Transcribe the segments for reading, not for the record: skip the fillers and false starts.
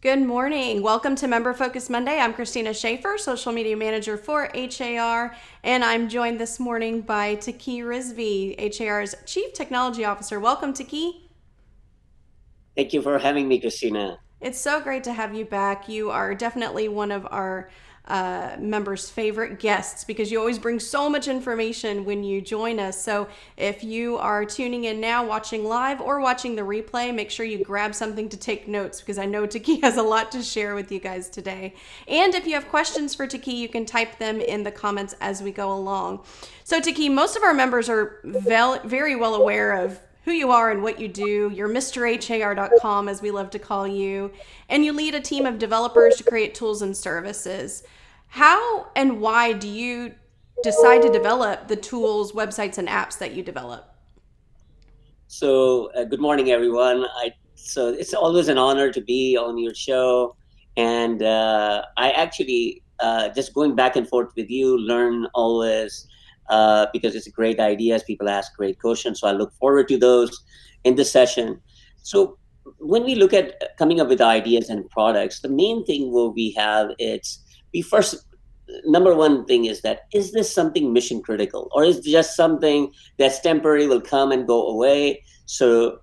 Good morning. Welcome to Member Focus Monday. I'm Christina Schaefer, Social Media Manager for HAR, and I'm joined this morning by Taqi Rizvi, HAR's Chief Technology Officer. Welcome, Taqi. Thank you for having me, Christina. It's so great to have you back. You are definitely one of our members' favorite guests because you always bring so much information when you join us. So if you are tuning in now, watching live or watching the replay, make sure you grab something to take notes because I know Taqi has a lot to share with you guys today. And if you have questions for Taqi, you can type them in the comments as we go along. So Taqi, most of our members are very well aware of who you are and what you do. You're MrHAR.com, as we love to call you, and you lead a team of developers to create tools and services. How and why do you decide to develop the tools, websites, and apps that you develop? Good morning, everyone. So it's always an honor to be on your show, and I actually just going back and forth with you, learn always because it's great ideas. People ask great questions, so I look forward to those in this session. So when we look at coming up with ideas and products, the main thing what we have it's we first number one thing is that is this something mission critical or is it just something that's temporary will come and go away. So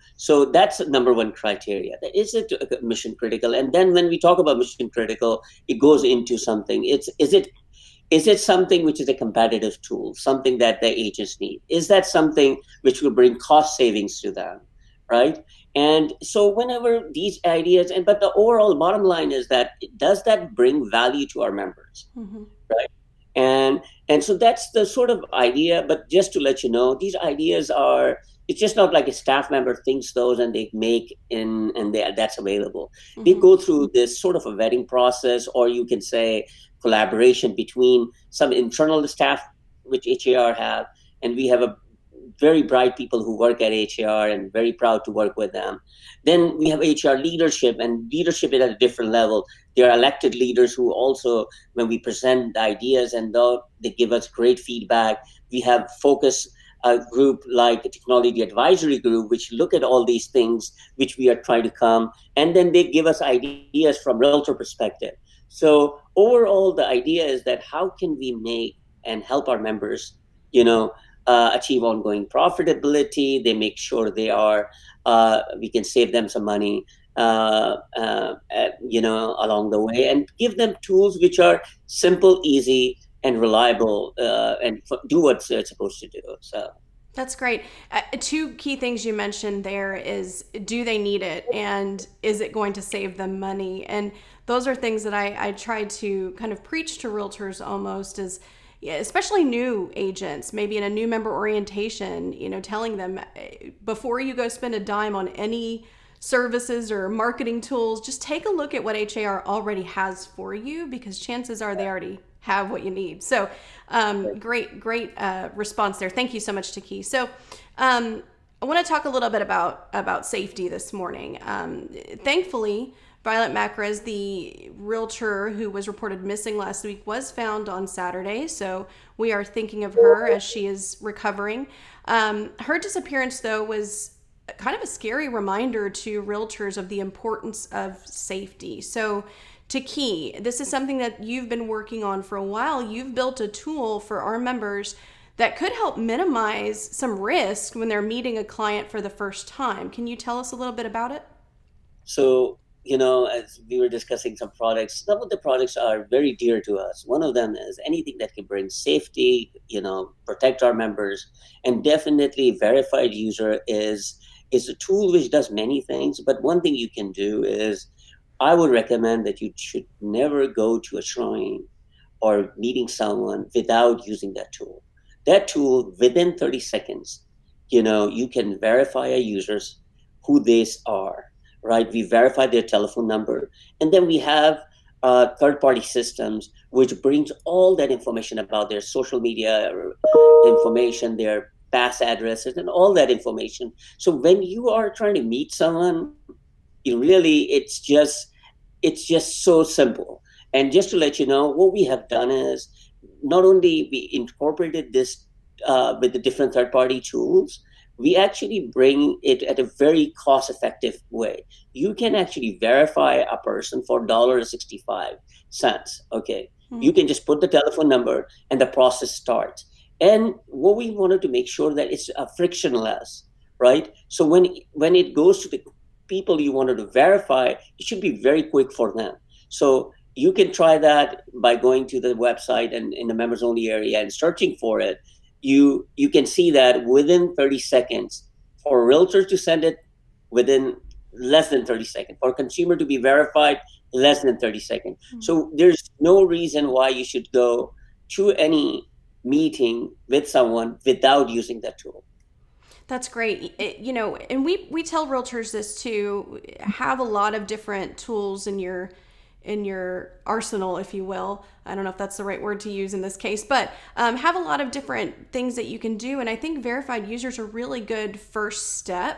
that's number one criteria, that is it mission critical. And then when we talk about mission critical, it goes into something, it's is it something which is a competitive tool, something that the agents need? Is that something which will bring cost savings to them, right? And so whenever these ideas, and but the overall bottom line is that does that bring value to our members, Mm-hmm. right? And so that's the sort of idea. But just to let you know, these ideas are, it's just not like a staff member thinks those and they make in and that's available. They Mm-hmm. go through this sort of a vetting process, or you can say collaboration between some internal staff which HAR have, and we have a very bright people who work at HAR and very proud to work with them. Then we have HR leadership, and leadership is at a different level. They are elected leaders who also, when we present the ideas and though they give us great feedback, we have focus a group like a technology advisory group, which look at all these things which we are trying to come, and then they give us ideas from realtor perspective. So overall, the idea is that how can we make and help our members, you know, achieve ongoing profitability. They make sure they are, we can save them some money, along the way, and give them tools which are simple, easy, and reliable, and do what it's supposed to do. So. That's great. Two key things you mentioned there is do they need it and is it going to save them money? And those are things that I try to kind of preach to realtors almost as yeah, especially new agents, maybe in a new member orientation, telling them before you go spend a dime on any services or marketing tools, just take a look at what HAR already has for you because chances are they already have what you need. So, great response there. Thank you so much, Taki. So, I want to talk a little bit about safety this morning. Thankfully, Violet Macras, the realtor who was reported missing last week, was found on Saturday. So we are thinking of her as she is recovering. Her disappearance, though, was kind of a scary reminder to realtors of the importance of safety. So, Taqi, this is something that you've been working on for a while. You've built a tool for our members that could help minimize some risk when they're meeting a client for the first time. Can you tell us a little bit about it? So, as we were discussing some products, some of the products are very dear to us. One of them is anything that can bring safety, protect our members, and definitely verified user is a tool which does many things. But one thing you can do is I would recommend that you should never go to a showing or meeting someone without using that tool. That tool, within 30 seconds, you can verify a user's who they are, right? We verify their telephone number, and then we have third-party systems which brings all that information about their social media information, their past addresses, and all that information. So when you are trying to meet someone, you really, it's just so simple. And just to let you know, what we have done is not only we incorporated this with the different third-party tools, we actually bring it at a very cost effective way. You can actually verify a person for $1.65. Okay. You Mm. can just put the telephone number and the process starts. And what we wanted to make sure that it's frictionless, right? So when it goes to the people you wanted to verify, it should be very quick for them. So you can try that by going to the website and in the members only area and searching for it. You can see that within 30 seconds, for a realtor to send it, within less than 30 seconds, for a consumer to be verified, less than 30 seconds. Mm. So there's no reason why you should go to any meeting with someone without using that tool. That's great. And we tell realtors this too. Have a lot of different tools in your arsenal, if you will. I don't know if that's the right word to use in this case, but have a lot of different things that you can do. And I think verified users are really good first step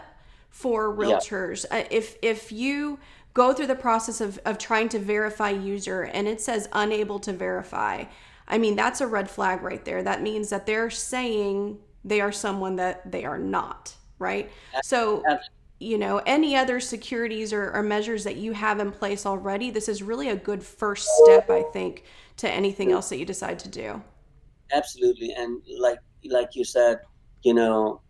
for Yeah, realtors. If you go through the process of trying to verify user and it says unable to verify, I mean, that's a red flag right there. That means that they're saying they are someone that they are not, right? So, ab- any other securities or measures that you have in place already, this is really a good first step, I think, to anything else that you decide to do. absolutely. And like you said, you know,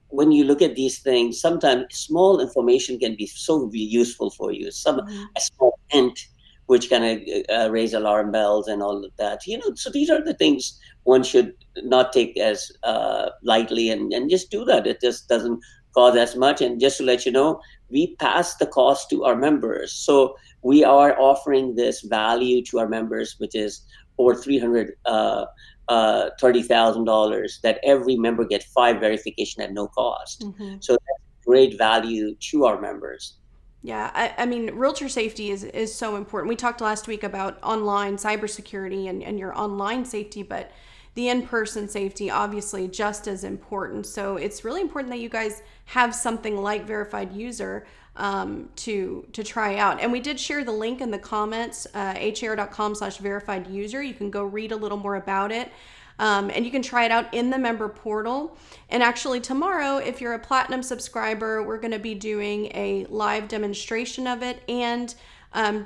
when you look at these things, sometimes small information can be so useful for you. Mm-hmm. A small hint, which kind of raise alarm bells and all of that. So these are the things one should not take as lightly, and just do that. It just doesn't cost as much. And just to let you know, we pass the cost to our members. So we are offering this value to our members, which is over 300. $30,000 that every member get 5 verification at no cost. Mm-hmm. So that's great value to our members. Yeah, I mean, realtor safety is so important. We talked last week about online cybersecurity and your online safety, but the in-person safety obviously just as important. So it's really important that you guys have something like verified user to try out. And we did share the link in the comments, har.com/verified user. You can go read a little more about it. And you can try it out in the member portal. And actually, tomorrow, if you're a platinum subscriber, we're going to be doing a live demonstration of it. And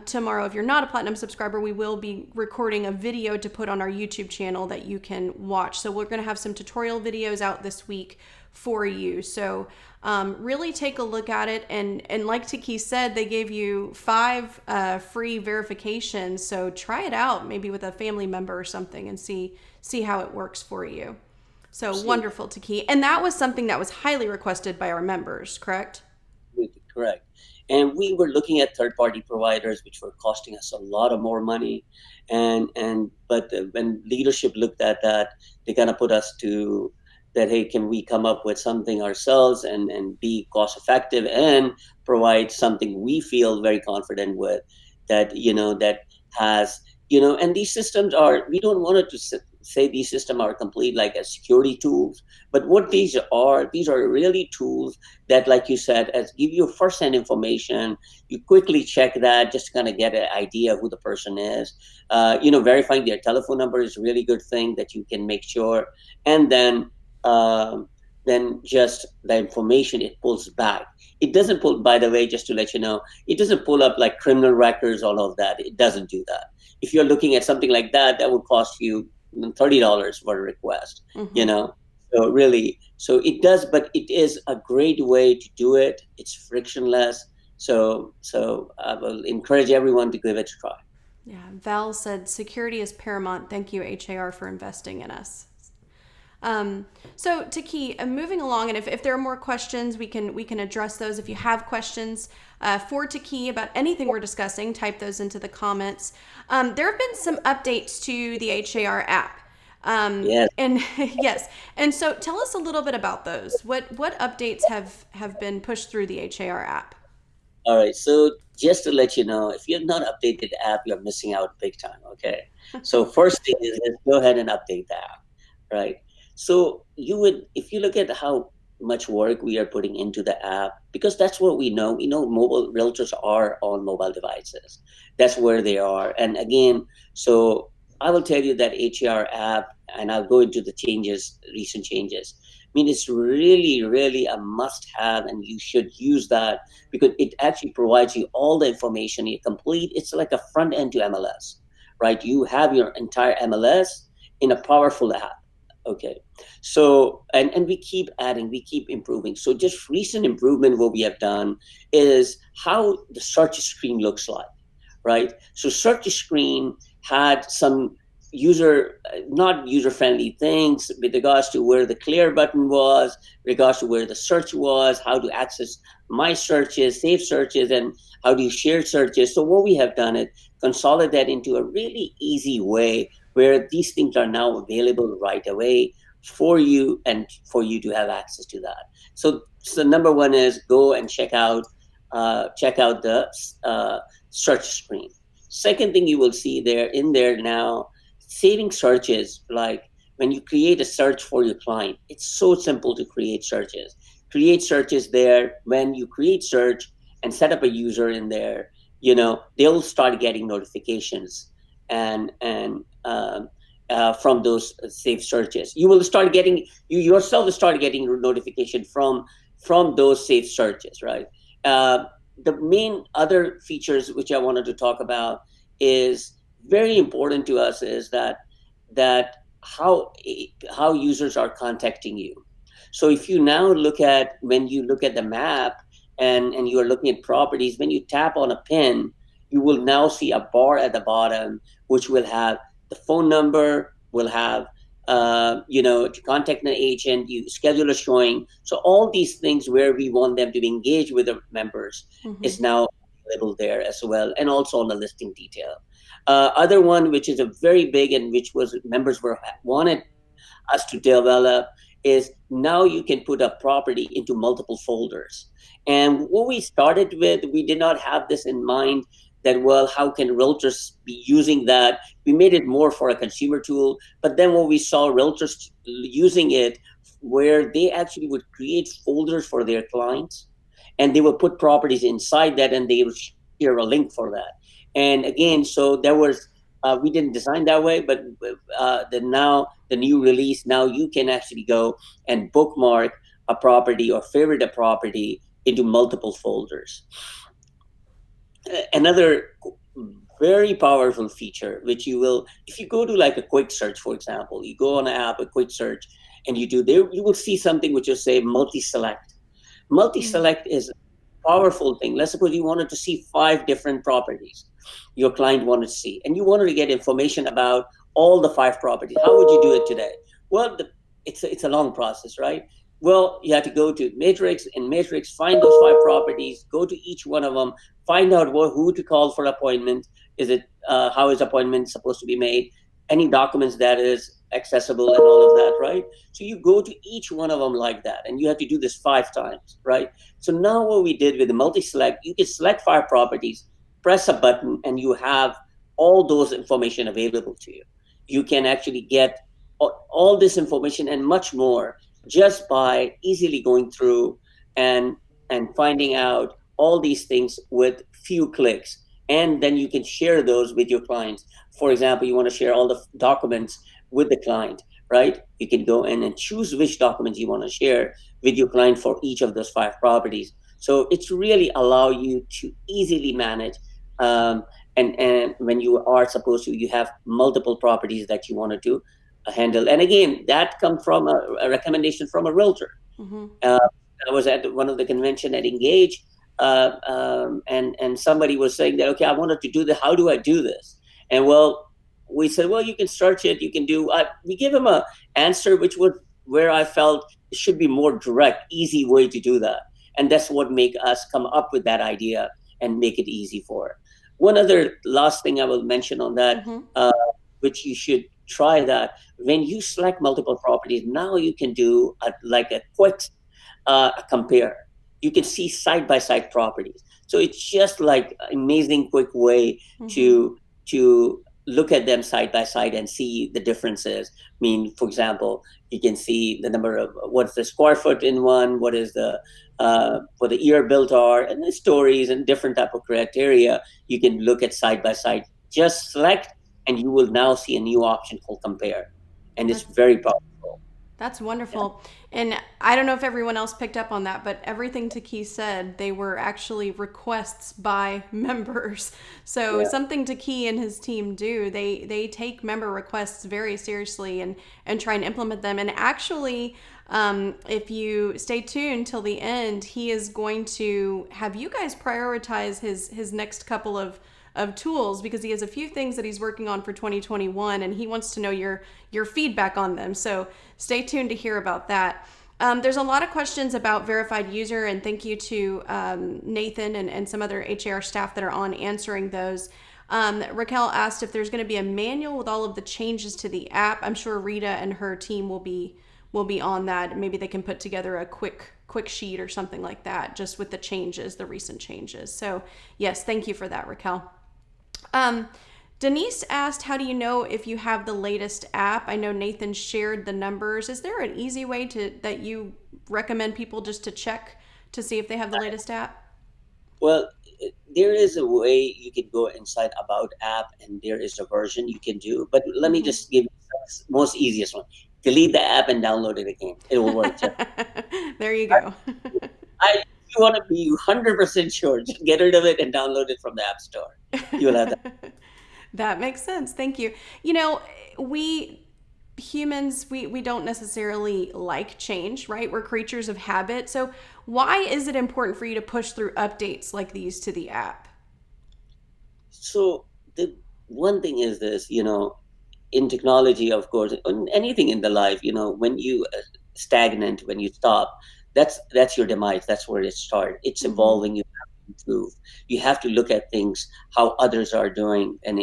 tomorrow, if you're not a platinum subscriber, we will be recording a video to put on our YouTube channel that you can watch. So we're going to have some tutorial videos out this week for you. So really take a look at it. And like Taqi said, they gave you 5 free verifications. So try it out, maybe with a family member or something, and see how it works for you. So Absolutely. wonderful, Taqi. And that was something that was highly requested by our members, correct? Correct. And we were looking at third-party providers, which were costing us a lot of more money. But when leadership looked at that, they kind of put us to that. Hey, can we come up with something ourselves and be cost effective and provide something we feel very confident with, that that has and these systems are. We don't want it to say these systems are complete like as security tools, but what these are really tools that, like you said, as give you first-hand information. You quickly check that just to kind of get an idea of who the person is. Verifying their telephone number is a really good thing that you can make sure. And then just the information it pulls back. It doesn't pull, by the way, just to let you know, it doesn't pull up like criminal records, all of that. It doesn't do that. If you're looking at something like that, that would cost you $30 for a request. You Mm-hmm. know, so really, so it does, but it is a great way to do it. It's frictionless. So I will encourage everyone to give it a try. Yeah, Val said security is paramount. Thank you, HAR, for investing in us. Um, so Taqi, moving along, and if there are more questions, we can address those. If you have questions for Taqi about anything we're discussing, type those into the comments. There have been some updates to the HAR app. Yes. And yes, and so tell us a little bit about those. What updates have been pushed through the HAR app? All right. So just to let you know, if you have not updated the app, you're missing out big time. Okay. So first thing is, let's go ahead and update the app. Right. So if you look at how much work we are putting into the app, because that's what we know. We know mobile realtors are on mobile devices. That's where they are. And again, so I will tell you that HAR app, and I'll go into the changes, recent changes. mean, it's really, really a must have, and you should use that because it actually provides you all the information. You complete, it's like a front end to MLS, right? You have your entire MLS in a powerful app. Okay. So, and we keep adding, we keep improving. So, just recent improvement, what we have done is how the search screen looks like, right? So search screen had some not user friendly things with regards to where the clear button was, regards to where the search was, how to access my searches, save searches, and how do you share searches. So what we have done is consolidate that into a really easy way where these things are now available right away for you and for you to have access to that. So number one is go and check out the search screen. Second thing you will see there in there now, saving searches, like when you create a search for your client, it's so simple to create searches. Create searches there. When you create search and set up a user in there, they'll start getting notifications and from those saved searches. You yourself will start getting notification from those saved searches, right? Uh, the main other features which I wanted to talk about is very important to us is that how users are contacting you. So if you now when you look at the map and you are looking at properties, when you tap on a pin, you will now see a bar at the bottom which will have the phone number, will have to contact an agent, you schedule a showing. So all these things where we want them to engage with the members Mm-hmm. is now available there as well, and also on the listing detail. Other one which is a very big and which was members were wanted us to develop is now you can put a property into multiple folders. And what we started with, we did not have this in mind that, well, how can realtors be using that? We made it more for a consumer tool. But then when we saw realtors using it, where they actually would create folders for their clients and they would put properties inside that and they would share a link for that. And again, so there was we didn't design that way, but the new release, now you can actually go and bookmark a property or favorite a property into multiple folders. Another very powerful feature, which you will, if you go to like a quick search, for example, you go on an app, a quick search, and you do there, you will see something which will say multi-select. Multi-select is a powerful thing. Let's suppose you wanted to see 5 different properties your client wanted to see, and you wanted to get information about all the 5 properties. How would you do it today? Well, it's a long process, right? Well, you have to go to Matrix, and Matrix find those 5 properties, go to each one of them, find out who to call for appointment. Is it how is appointment supposed to be made? Any documents that is accessible and all of that, right? So you go to each one of them like that, and you have to do this 5 times, right? So now what we did with the multi-select, you can select 5 properties, press a button, and you have all those information available to you. You can actually get all this information and much more just by easily going through and finding out all these things with few clicks, and then you can share those with your clients. For example, you want to share all the documents with the client, right? You can go in and choose which documents you want to share with your client for each of those 5 properties. So it's really allow you to easily manage, um, and when you are supposed to, you have multiple properties that you want to do handle. And again, that comes from a recommendation from a realtor. Mm-hmm. uh, I was at one of the convention at Engage, and somebody was saying that, okay, I wanted to do this. How do I do this? And well, we said, well, you can search it. You can do. We gave him a answer which was where I felt it should be more direct, easy way to do that, and that's what make us come up with that idea and make it easy for it. One other last thing I will mention on that, Mm-hmm. which you should try that when you select multiple properties, now you can do like a quick compare. You can see side by side properties. So it's just like amazing quick way Mm-hmm. to look at them side by side and see the differences. I mean, for example, you can see the number of what's the square foot in one, what is the what the year built are, and the stories and different type of criteria. You can look at side by side. Just select, and you will now see a new option called compare, and it's That's very powerful. That's Yeah, wonderful. And I don't know if everyone else picked up on that, but everything Taki said, they were actually requests by members. So yeah. something Taki and his team do, they take member requests very seriously and try and implement them. And actually, if you stay tuned till the end, he is going to have you guys prioritize his next couple of tools because he has a few things that he's working on for 2021 and he wants to know your feedback on them. So stay tuned to hear about that. There's a lot of questions about verified user, and thank you to Nathan and some other HAR staff that are on answering those. Raquel asked if there's going to be a manual with all of the changes to the app. I'm sure Rita and her team will be on that. Maybe they can put together a quick sheet or something like that, just with the changes, the recent changes. So yes, thank you for that, Raquel. Um, Denise asked, how do you know if you have the latest app? I know Nathan shared the numbers. Is there an easy way that you recommend people just to check to see if they have the latest app? Well, there is a way you can go inside About app, and there is a version you can do. But let me Mm-hmm. just give you the most easiest one. Delete the app and download it again. It will work just. There you go. If you want to be 100% sure, just get rid of it and download it from the App Store. You will have that. That makes sense. Thank you. You know, we humans, we don't necessarily like change, right? We're creatures of habit. So why is it important for you to push through updates like these to the app? So the one thing is this, in technology, of course, in anything in the life, when you stagnant, when you stop, that's your demise. That's where it starts. It's Mm-hmm. evolving. You have to improve. You have to look at things how others are doing and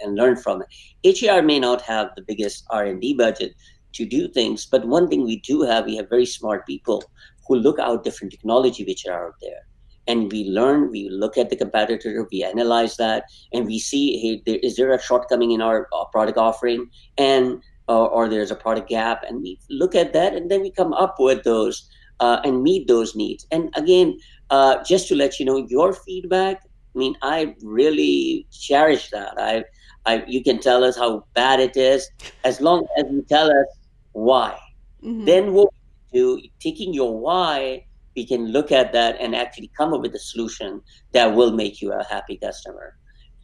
learn from it. HER may not have the biggest R&D budget to do things, but one thing we have very smart people who look out different technology which are out there. And we learn, we look at the competitor, we analyze that, and we see, hey, is there a shortcoming in our product offering, and or there's a product gap, and we look at that, and then we come up with those and meet those needs. And again, just to let you know, your feedback. I mean, I really cherish that. You can tell us how bad it is, as long as you tell us why. Mm-hmm. Then what we do, taking your why, we can look at that and actually come up with a solution that will make you a happy customer,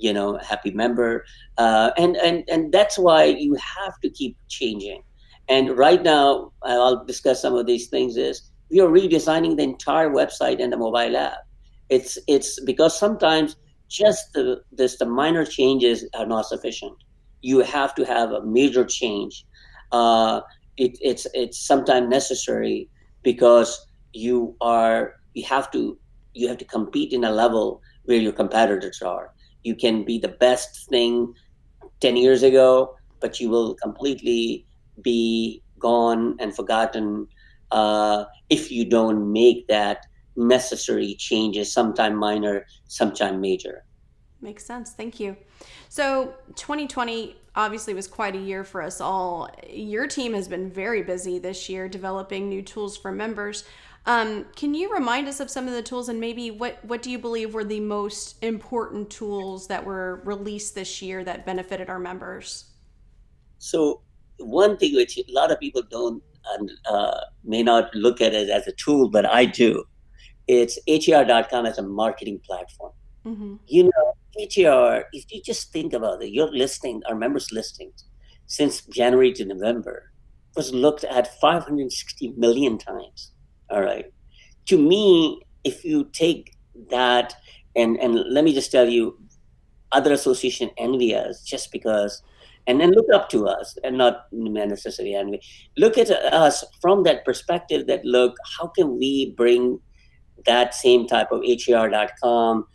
a happy member, and that's why you have to keep changing. And right now, I'll discuss some of these things. Is we are redesigning the entire website and the mobile app. It's because sometimes just the minor changes are not sufficient. You have to have a major change. Uh, it's sometimes necessary because you have to compete in a level where your competitors are. You can be the best thing 10 years ago, but you will completely be gone and forgotten if you don't make that necessary changes, sometime minor, sometime major. Makes sense. Thank you. So, 2020 obviously was quite a year for us all. Your team has been very busy this year developing new tools for members. Can you remind us of some of the tools and maybe what do you believe were the most important tools that were released this year that benefited our members? So one thing which a lot of people don't may not look at it as a tool, but I do. It's HER.com as a marketing platform. Mm-hmm. HER, if you just think about it, your listing, our members' listings, since January to November, was looked at 560 million times. All right. To me, if you take that, and let me just tell you, other association envy us just because, and then look up to us and not necessarily envy. Look at us from that perspective that, look, how can we bring that same type of HER.com,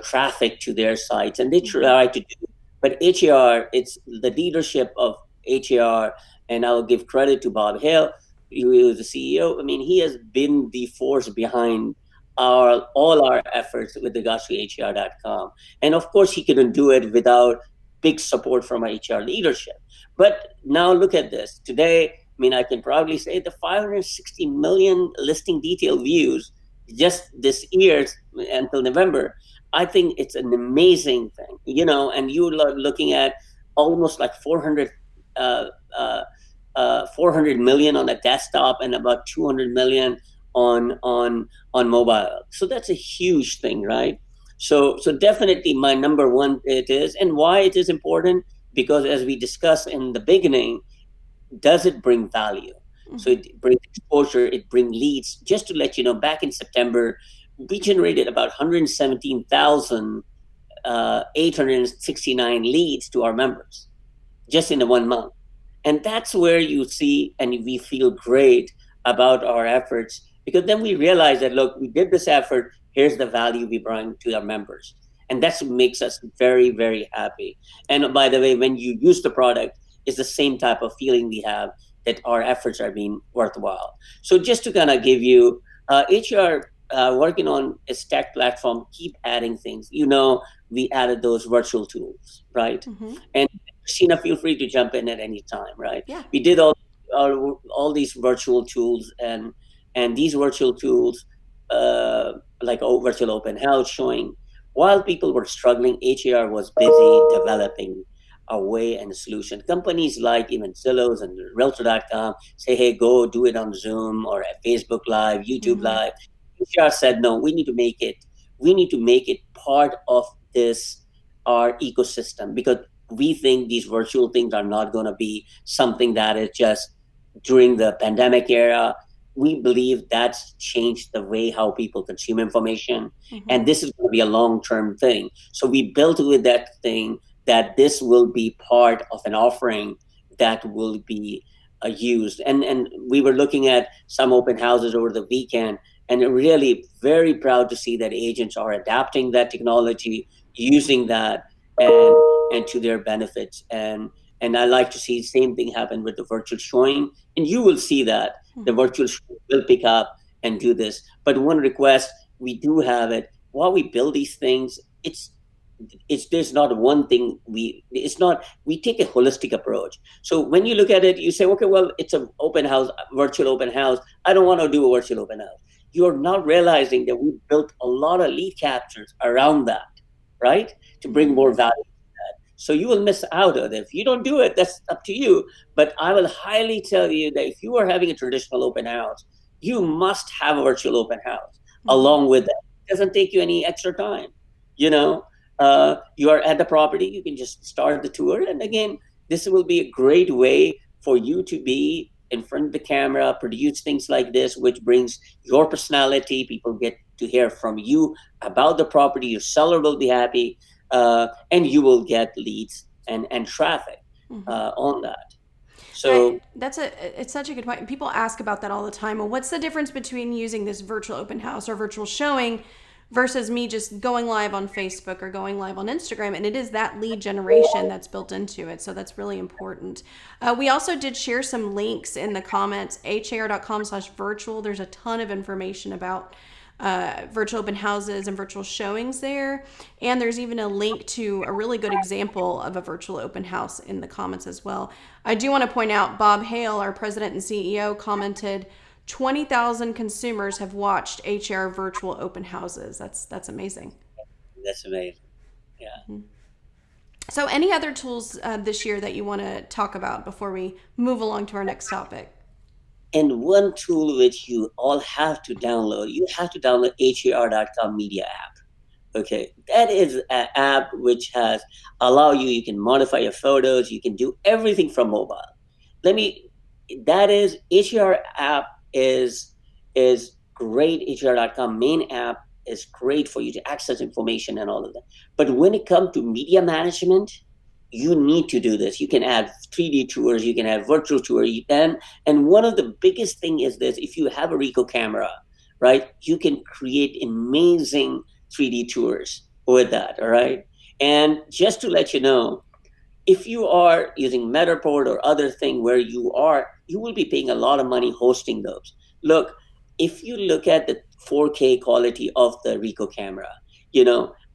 traffic to their sites, and they Mm-hmm. try to do. But HER, it's the leadership of HER, and I'll give credit to Bob Hale, who is the CEO. I mean, he has been the force behind all our efforts with regards to HER.com, and of course, he couldn't do it without big support from our HR leadership. But now look at this today. I mean, I can proudly say the 560 million listing detail views just this year until November. I think it's an amazing thing, and you're looking at almost like 400 uh, uh, 400 million on a desktop and about 200 million on mobile. So that's a huge thing, right? So definitely my number one it is, and why it is important, because as we discussed in the beginning, does it bring value? So Mm-hmm. it brings exposure, it brings leads. Just to let you know, back in September, we generated about 117,000 869 leads to our members just in the 1 month. And that's where you see and we feel great about our efforts, because then we realize that, look, we did this effort, here's the value we bring to our members. And that's what makes us very, very happy. And by the way, when you use the product, it's the same type of feeling we have, that our efforts are being worthwhile. So just to kind of give you, HR working on its tech platform, keep adding things. We added those virtual tools, right? Mm-hmm. And Sheena, feel free to jump in at any time, right? Yeah. We did all these virtual tools, and these virtual tools, like virtual open house showing, while people were struggling, HAR was busy developing a way and a solution. Companies like even Zillows and Realtor.com say, hey, go do it on Zoom or at Facebook Live, YouTube Mm-hmm. Live. HR said, no, we need to make it part of this our ecosystem, because we think these virtual things are not going to be something that is just during the pandemic era. We believe that's changed the way how people consume information, Mm-hmm. and this is going to be a long-term thing. So we built with that thing that this will be part of an offering that will be used. And we were looking at some open houses over the weekend, and really very proud to see that agents are adapting that technology, using that, and to their benefits. And I like to see the same thing happen with the virtual showing, and you will see that the Mm-hmm. virtual showing will pick up and do this. But one request we do have it, while we build these things, it's there's not one thing, it's not, we take a holistic approach. So when you look at it, you say, okay, well, it's an open house, virtual open house, I don't want to do a virtual open house. You're not realizing that we built a lot of lead captures around that, right, to bring Mm-hmm. more value. So you will miss out on it if you don't do it. That's up to you. But I will highly tell you that if you are having a traditional open house, you must have a virtual open house Mm-hmm. along with that. It doesn't take you any extra time. You know, you are at the property, you can just start the tour. And again, this will be a great way for you to be in front of the camera, produce things like this, which brings your personality. People get to hear from you about the property. Your seller will be happy, and you will get leads and traffic Mm-hmm. on that. Right. So, It's such a good point. People ask about that all the time. Well, what's the difference between using this virtual open house or virtual showing versus me just going live on Facebook or going live on Instagram? And it is that lead generation that's built into it. So that's really important. We also did share some links in the comments, har.com/virtual. There's a ton of information about virtual open houses and virtual showings there. And there's even a link to a really good example of a virtual open house in the comments as well. I do want to point out Bob Hale, our president and CEO, commented 20,000 consumers have watched HR virtual open houses. That's amazing. that's amazing. Yeah. So, any other tools this year that you want to talk about before we move along to our next topic? And one tool which you all have to download, you have to download HAR.com media app. Okay, that is an app which has allow you, you can modify your photos, you can do everything from mobile. Let me, that is HR app is great. HR.com main app is great for you to access information and all of that. But when it comes to media management, you need to do this. You can add 3D tours, you can add virtual tour, and one of the biggest thing is this: if you have a Ricoh camera, right, you can create amazing 3D tours with that. All right. And just to let you know, if you are using Matterport or other thing where you will be paying a lot of money hosting those. Look, if you look at the 4K quality of the Ricoh camera,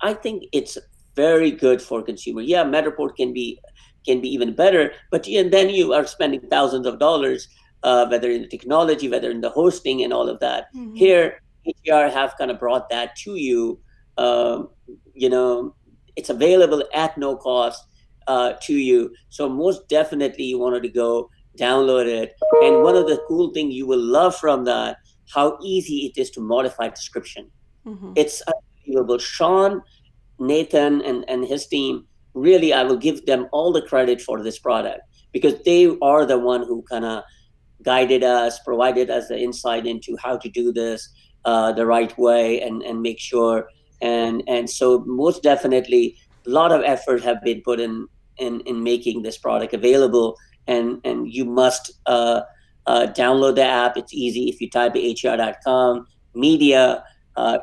I think it's very good for consumer. Yeah, Matterport can be even better, but and then you are spending thousands of dollars, whether in the technology, whether in the hosting and all of that. Mm-hmm. Here, HDR have kind of brought that to you. Um, you know, it's available at no cost to you. So most definitely you wanted to go download it. And one of the cool things you will love from that, how easy it is to modify description. Mm-hmm. It's unbelievable. Sean, Nathan, and his team, really, I will give them all the credit for this product because they are the one who kind of guided us, provided us the insight into how to do this the right way and make sure. And so most definitely, a lot of effort have been put in making this product available. And you must download the app. It's easy. If you type har.com media,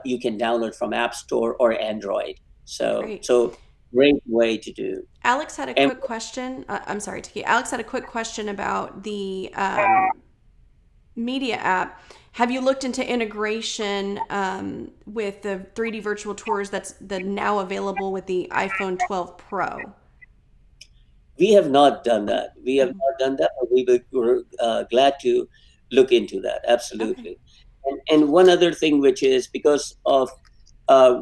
you can download from App Store or Android. So Great. so great way to do. Alex had a And quick question. I'm sorry, Taqi. Alex had a quick question about the media app. Have you looked into integration with the 3D virtual tours that's now available with the iPhone 12 Pro? we have not done that. We have Mhm. not done that, but we're glad to look into that. Okay. Absolutely. And one other thing, which is because of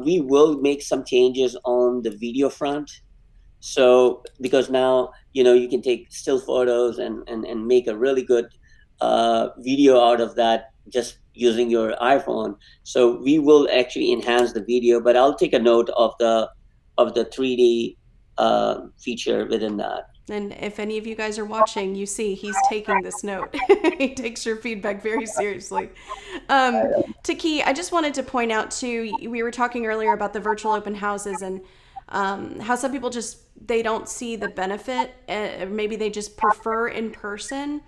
we will make some changes on the video front. So because now you can take still photos and make a really good video out of that just using your iPhone. So we will actually enhance the video, but I'll take a note of the 3D feature within that. And if any of you guys are watching, you see he's taking this note. He takes your feedback very seriously. Taki, I just wanted to point out too, we were talking earlier about the virtual open houses and how some people just they don't see the benefit. Maybe they just prefer in person.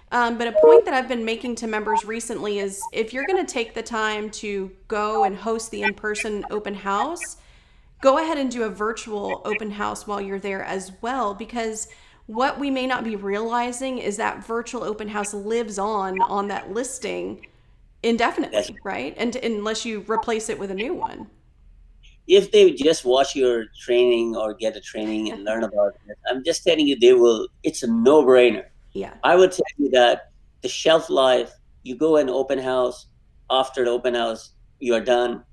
But a point that I've been making to members recently is if you're going to take the time to go and host the in-person open house, go ahead and do a virtual open house while you're there as well, because what we may not be realizing is that virtual open house lives on that listing That's indefinitely, right? And unless you replace it with a new one. if they just watch your training or get a training and learn about it. I'm just telling you, they will. It's a no-brainer. Yeah. I would tell you that the shelf life. You go in open house. After the open house, you are done.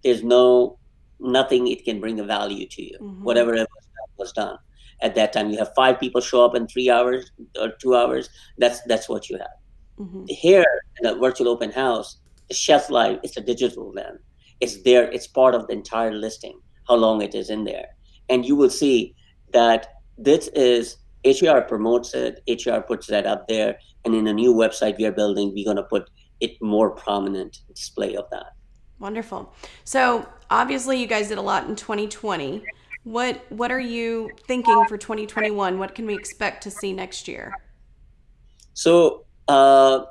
There's nothing it can bring a value to you. Mm-hmm. Whatever it was done at that time, you have 5 people show up in 3 hours or 2 hours. That's what you have. Mm-hmm. Here in a virtual open house, the shelf life is a digital then. It's there. It's part of the entire listing. How long it is in there, and you will see that this is HR promotes it. HR puts that up there, and in a new website we are building, we're gonna put it more prominent display of that. Wonderful. So obviously you guys did a lot in 2020. What are you thinking for 2021? What can we expect to see next year? So a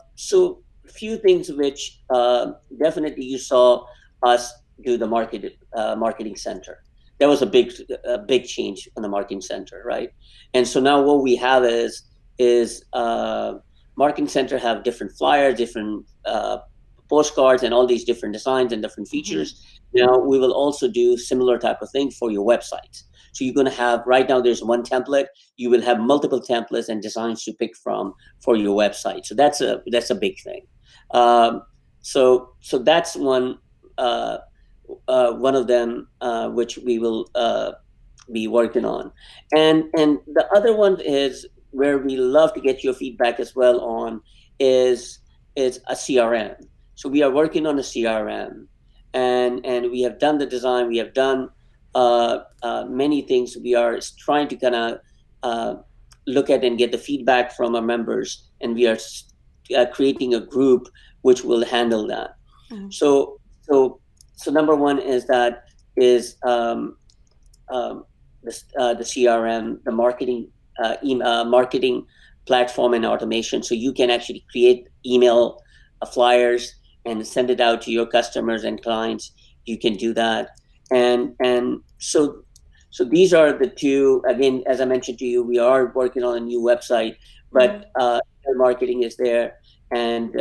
few things which definitely you saw us do the marketing center. That was a big change in the marketing center, right? And so now what we have is marketing center have different flyers, different postcards, and all these different designs and different Mm-hmm. features. Now we will also do similar type of thing for your website. So you're going to have right now there's one template. You will have multiple templates and designs to pick from for your website. So that's a big thing. Um, so that's one of them which we will be working on, and the other one is where we love to get your feedback as well on is is a CRM. So we are working on a CRM, and we have done the design. We have done many things. We are trying to kind of uh, look at and get the feedback from our members, and we are creating a group which will handle that. Mm-hmm. So so number one is that is um, the CRM, the marketing platform and automation. So you can actually create email flyers and send it out to your customers and clients. You can do that, and so these are the two. Again, as I mentioned to you, we are working on a new website, Mm-hmm. but marketing is there, and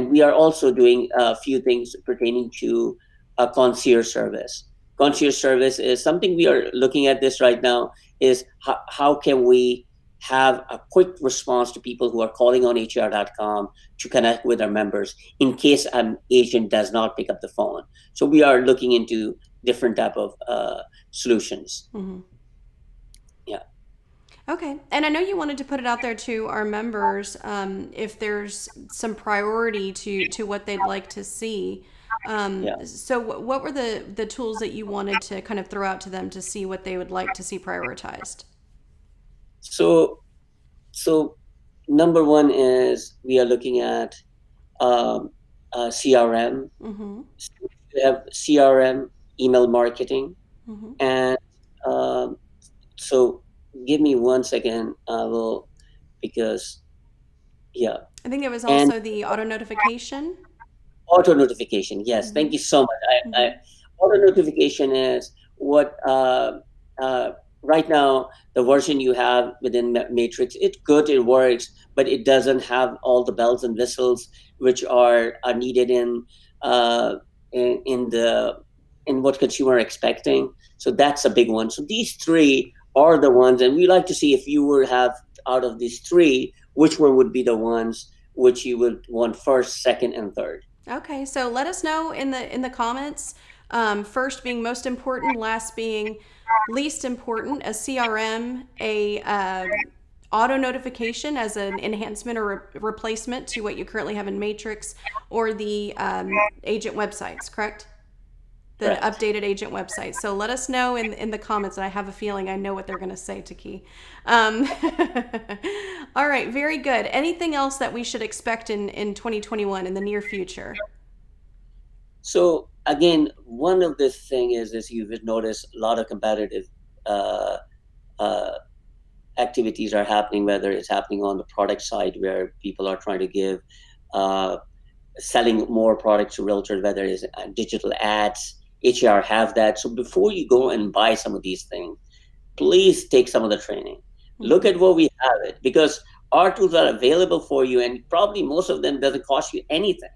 we are also doing a few things pertaining to a concierge service. Concierge service is something we are looking at this right now. Is how can we have a quick response to people who are calling on hr.com to connect with our members in case an agent does not pick up the phone. So we are looking into different type of solutions. Mm-hmm. Yeah. Okay. And I know you wanted to put it out there to our members, if there's some priority to what they'd like to see. Yeah. So what were the tools that you wanted to kind of throw out to them to see what they would like to see prioritized? So so number one is we are looking at um, CRM. Mm-hmm. We have CRM, email marketing, Mm-hmm. and um, so give me 1 second. I will because yeah, I think it was and also the auto notification. auto notification. Yes, thank Mm-hmm. you so much. Mm-hmm. Auto notification is what uh, right now the version you have within Matrix. It's good, it works, but it doesn't have all the bells and whistles which are needed uh, in the in what consumer are expecting. So that's a big one. So these three are the ones, and we like to see if you were have out of these three, which one would be the ones which you would want first, second, and third. Okay, so let us know in the comments. First being most important, last being least important. A CRM, a auto notification as an enhancement or replacement to what you currently have in Matrix, or the agent websites. Correct? The Correct. updated agent website. So let us know in the comments. I have a feeling I know what they're going to say, Taqi. All right, very good. Anything else that we should expect in 2021 in the near future? So again, one of the thing is you would notice a lot of competitive uh, uh, activities are happening, whether it's happening on the product side where people are trying to give uh, selling more products to realtors, whether it's digital ads. HAR have that. So before you go and buy some of these things, please take some of the training. Look Mm-hmm. at what we have it because our tools are available for you, and probably most of them doesn't cost you anything,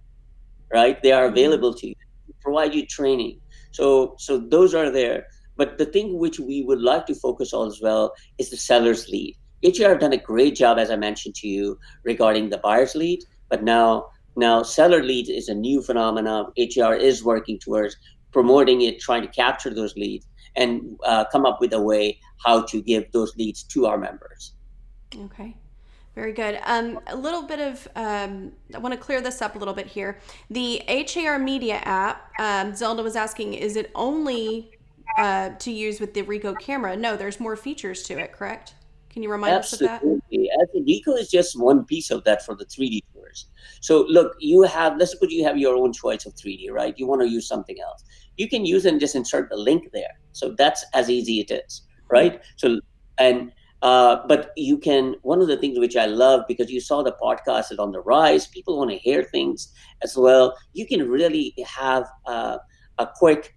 right? They are Mm-hmm. available to you, provide you training. So those are there. But the thing which we would like to focus on as well is the seller's lead. HR have done a great job, as I mentioned to you, regarding the buyer's lead. But now seller lead is a new phenomenon. HR is working towards promoting it, trying to capture those leads, and come up with a way how to give those leads to our members. Okay. Very good. A little bit of, I want to clear this up a little bit here. The HAR Media app, Zelda was asking, is it only to use with the Ricoh camera? No, there's more features to it, correct? Can you remind us of that? Absolutely. I think Rico is just one piece of that for the 3D tours. So look, you have, let's suppose you have your own choice of 3D, right? You want to use something else. You can use and just insert the link there. So that's as easy it is, Mhm. right? So, and, but you can, one of the things which I love because you saw the podcast is on the rise, people want to hear things as well. You can really have a quick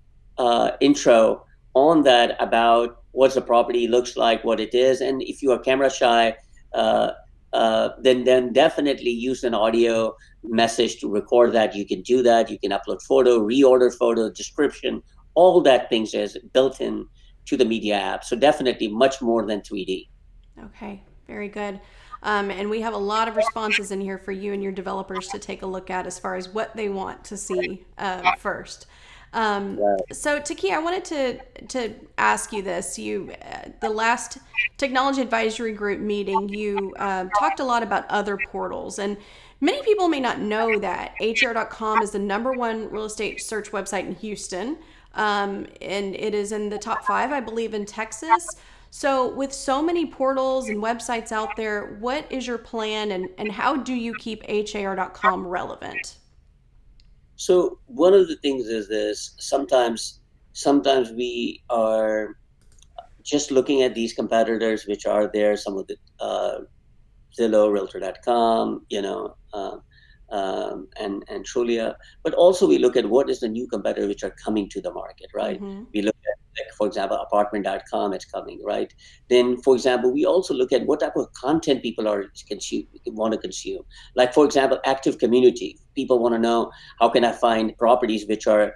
intro on that about what the property looks like, what it is, and if you are camera shy, uh, then definitely use an audio message to record that. You can do that. You can upload photo, reorder photo, description, all that things is built in to the media app. So definitely much more than 3D. Okay, very good. And we have a lot of responses in here for you and your developers to take a look at as far as what they want to see first. Right. So, Taki, I wanted to ask you this. You, the last technology advisory group meeting, you talked a lot about other portals, and many people may not know that HR.com is the number one real estate search website in Houston, and it is in the top five, I believe, in Texas. So, with so many portals and websites out there, what is your plan, and how do you keep HAR.com relevant? So one of the things is this: sometimes we are just looking at these competitors which are there, some of the Zillow, Realtor.com, and Trulia. But also we look at what is the new competitor which are coming to the market, right? Mm-hmm. We look at, like, for example, Apartment.com is coming, right? Then, for example, we also look at what type of content people are want to consume. Like, for example, active community. People want to know how can I find properties which are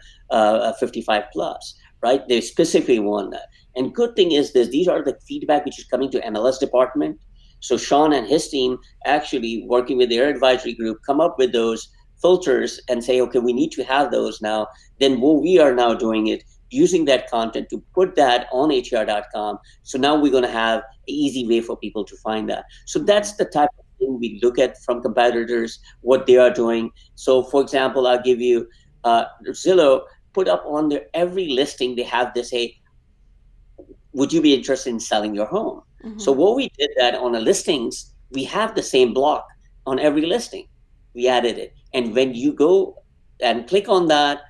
55 plus, right? They specifically want that. And good thing is this: these are the feedback which is coming to MLS department. So Sean and his team actually working with their advisory group come up with those filters and say, okay, we need to have those now. Then what we are now doing it, using that content to put that on hr.com. So now we're going to have an easy way for people to find that. So Mm-hmm. that's the type of thing we look at from competitors, what they are doing. So for example, I'll give you Zillow put up on their every listing, they have this, hey, would you be interested in selling your home? So Mm-hmm. what we did that on the listings, we have the same block on every listing. We added it. And when you go and click on that,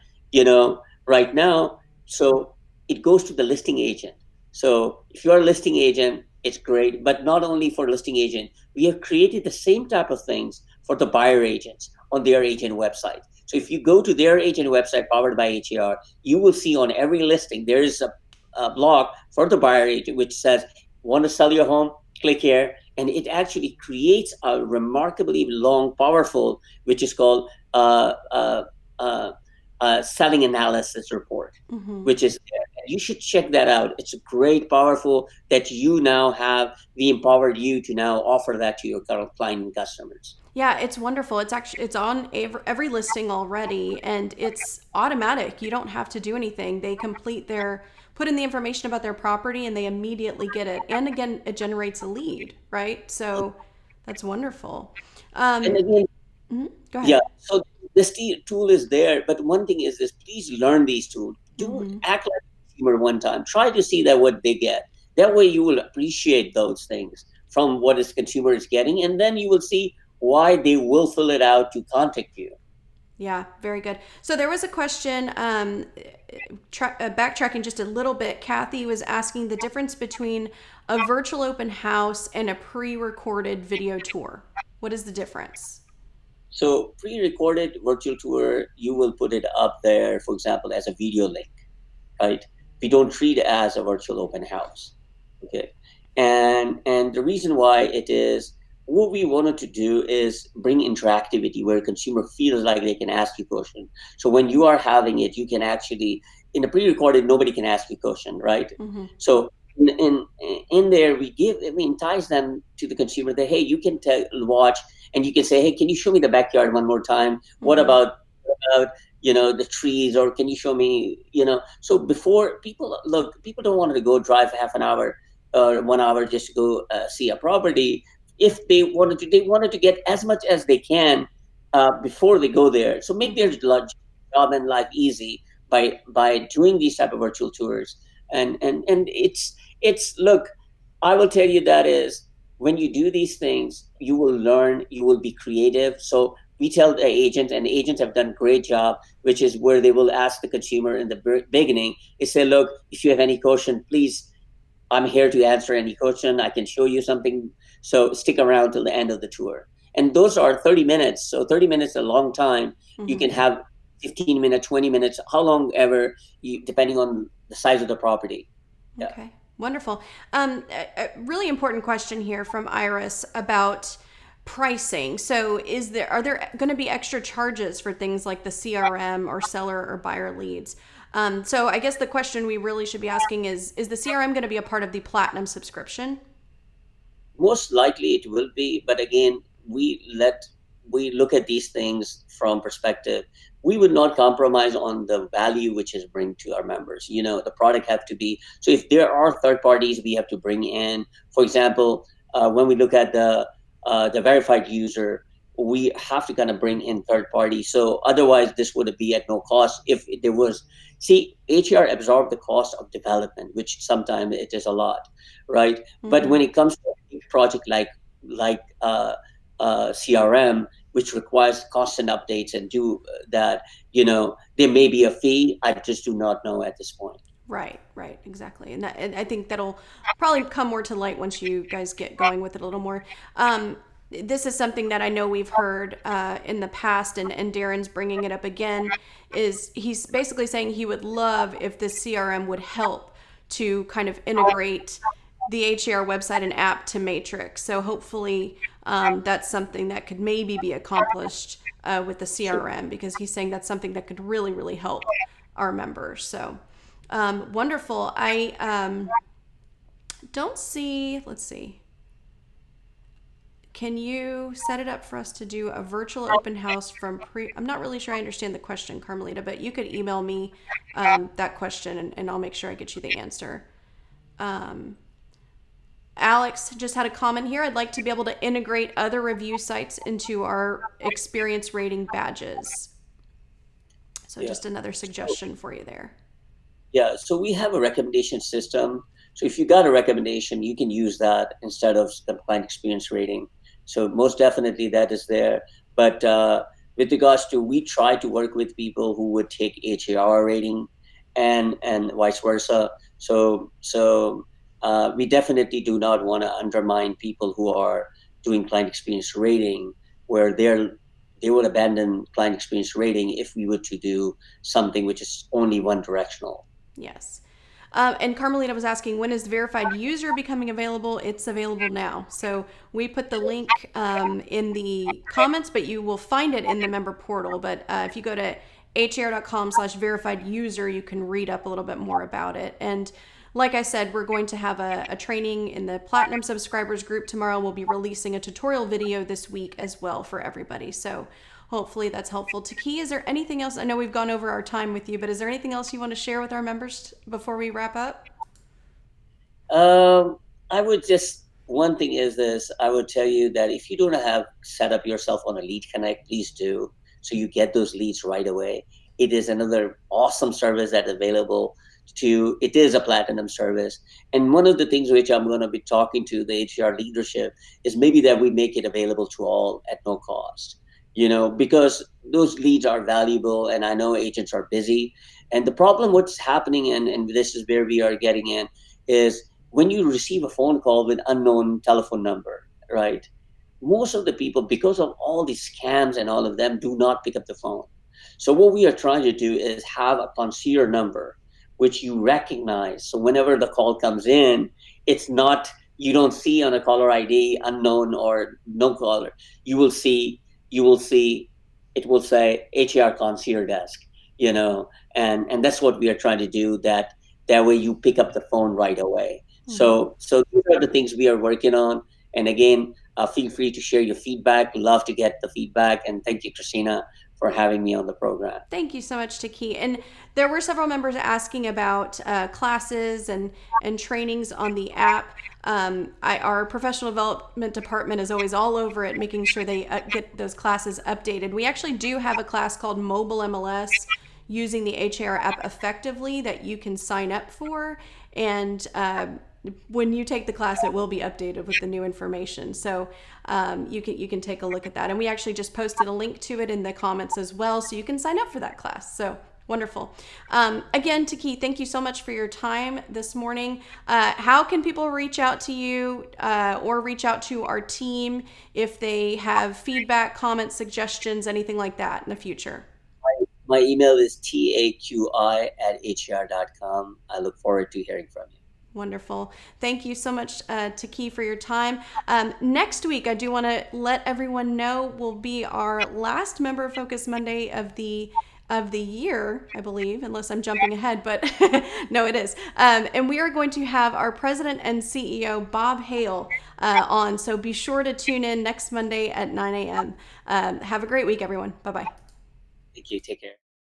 right now, so it goes to the listing agent. So if you're a listing agent, it's great. But not only for listing agent, we have created the same type of things for the buyer agents on their agent website. So if you go to their agent website powered by HAR, you will see on every listing there is a block for the buyer agent which says, want to sell your home? Click here. And it actually creates a remarkably long, powerful, which is called uh, selling analysis report, Mm-hmm. which is there. And you should check that out. It's great, powerful that you now have, we empowered you to now offer that to your client and customers. Yeah, it's wonderful. It's on every listing already, and it's automatic. You don't have to do anything. They complete their put in the information about their property, and they immediately get it. And again, it generates a lead, right? So that's wonderful. And Um, again, Go ahead. yeah, so this tool is there, but one thing is this: please learn these tools. Do Mm-hmm. act like a consumer one time. Try to see that what they get. That way, you will appreciate those things from what is consumer is getting, and then you will see why they will fill it out to contact you. Yeah, very good. So there was a question, backtracking just a little bit. Kathy was asking the difference between a virtual open house and a pre-recorded video tour. What is the difference? So, pre-recorded virtual tour, you will put it up there, for example, as a video link, right? We don't treat it as a virtual open house. Okay. And the reason why it is, what we wanted to do is bring interactivity where consumer feels like they can ask you question. So when you are having it, you can actually, in the pre-recorded, nobody can ask you question, right? Mm-hmm. So in there we entice them to the consumer that, hey, you can watch, and you can say, hey, can you show me the backyard one more time? What Mm-hmm. about the trees, or can you show me, so before, people don't want to go drive half an hour or 1 hour just to go see a property. If they wanted to get as much as they can before they go there, so make their Mm-hmm. job and life easy by doing these type of virtual tours. And it's look, I will tell you that is, when you do these things, you will learn, you will be creative. So we tell the agent, and the agents have done a great job, which is where they will ask the consumer in the beginning. They say, look, if you have any question, please, I'm here to answer any question. I can show you something. So stick around till the end of the tour. And those are 30 minutes. So 30 minutes is a long time. You Mm-hmm. can have 15 minutes, 20 minutes, how long ever, depending on the size of the property. Yeah. Okay, wonderful. A really important question here from Iris about pricing. So, are there going to be extra charges for things like the CRM or seller or buyer leads? So, I guess the question we really should be asking is the CRM going to be a part of the platinum subscription? Most likely it will be, but again, we look at these things from perspective. We would not compromise on the value which is bring to our members. The product have to be, so if there are third parties we have to bring in, for example, when we look at the verified user, we have to kind of bring in third parties. So otherwise this would be at no cost. If there was, see, HR absorbed the cost of development, which sometimes it is a lot, right? But Mm-hmm. when it comes to a project like CRM, which requires constant updates and do that, there may be a fee. I just do not know at this point. Right, right, exactly. And I think that'll probably come more to light once you guys get going with it a little more. This is something that I know we've heard in the past, and Darren's bringing it up again. Is he's basically saying he would love if this CRM would help to kind of integrate the HAR website and app to Matrix. So hopefully that's something that could maybe be accomplished with the Sure. CRM, because he's saying that's something that could really, really help our members. So wonderful. I don't see, let's see. can you set it up for us to do a virtual open house from I'm not really sure I understand the question, Carmelita, but you could email me that question and I'll make sure I get you the answer. Um, Alex just had a comment here. I'd like to be able to integrate other review sites into our experience rating badges. So Yeah. just another suggestion for you there. Yeah, so we have a recommendation system. So if you got a recommendation, you can use that instead of the client experience rating. So most definitely that is there. But with regards to, we try to work with people who would take HAR rating, and vice versa. So we definitely do not want to undermine people who are doing client experience rating, where they would abandon client experience rating if we were to do something which is only one directional. Yes. And Carmelita was asking, when is the verified user becoming available? It's available now. So we put the link in the comments, but you will find it in the member portal. But if you go to har.com/verified user, you can read up a little bit more about it. And like I said, we're going to have a training in the Platinum subscribers group tomorrow. We'll be releasing a tutorial video this week as well for everybody. So hopefully that's helpful. Taqi, is there anything else? I know we've gone over our time with you, but is there anything else you want to share with our members before we wrap up? I would just, one thing is this, I would tell you that if you don't have set up yourself on a lead connect, please do. So you get those leads right away. It is another awesome service that's available to, it is a platinum service. And one of the things which I'm going to be talking to the HR leadership is maybe that we make it available to all at no cost, because those leads are valuable, and I know agents are busy. And the problem, what's happening, and this is where we are getting in, is when you receive a phone call with unknown telephone number, right? Most of the people, because of all these scams and all of them, do not pick up the phone. So what we are trying to do is have a concierge number which you recognize. So whenever the call comes in, it's not, you don't see on a caller ID unknown or no caller. You will see you will see it will say HR concierge desk, and that's what we are trying to do. That way you pick up the phone right away. Mm-hmm. So these are the things we are working on. And again, feel free to share your feedback. Love to get the feedback. And thank you, Christina, for having me on the program. Thank you so much, Taqi. And there were several members asking about classes and trainings on the app. Our professional development department is always all over it, making sure they get those classes updated. We actually do have a class called Mobile MLS, using the HR app effectively, that you can sign up for. And when you take the class, it will be updated with the new information. So you can take a look at that. And we actually just posted a link to it in the comments as well, so you can sign up for that class. So wonderful. Again, Taqi, thank you so much for your time this morning. How can people reach out to you or reach out to our team if they have feedback, comments, suggestions, anything like that in the future? My email is taqi@hr.com. I look forward to hearing from you. Wonderful. Thank you so much, Taqi, for your time. Next week, I do want to let everyone know, will be our last Member Focus Monday of the year, I believe, unless I'm jumping ahead, but no, it is. And we are going to have our president and CEO, Bob Hale, on. So be sure to tune in next Monday at 9 a.m. Have a great week, everyone. Bye-bye. Thank you. Take care.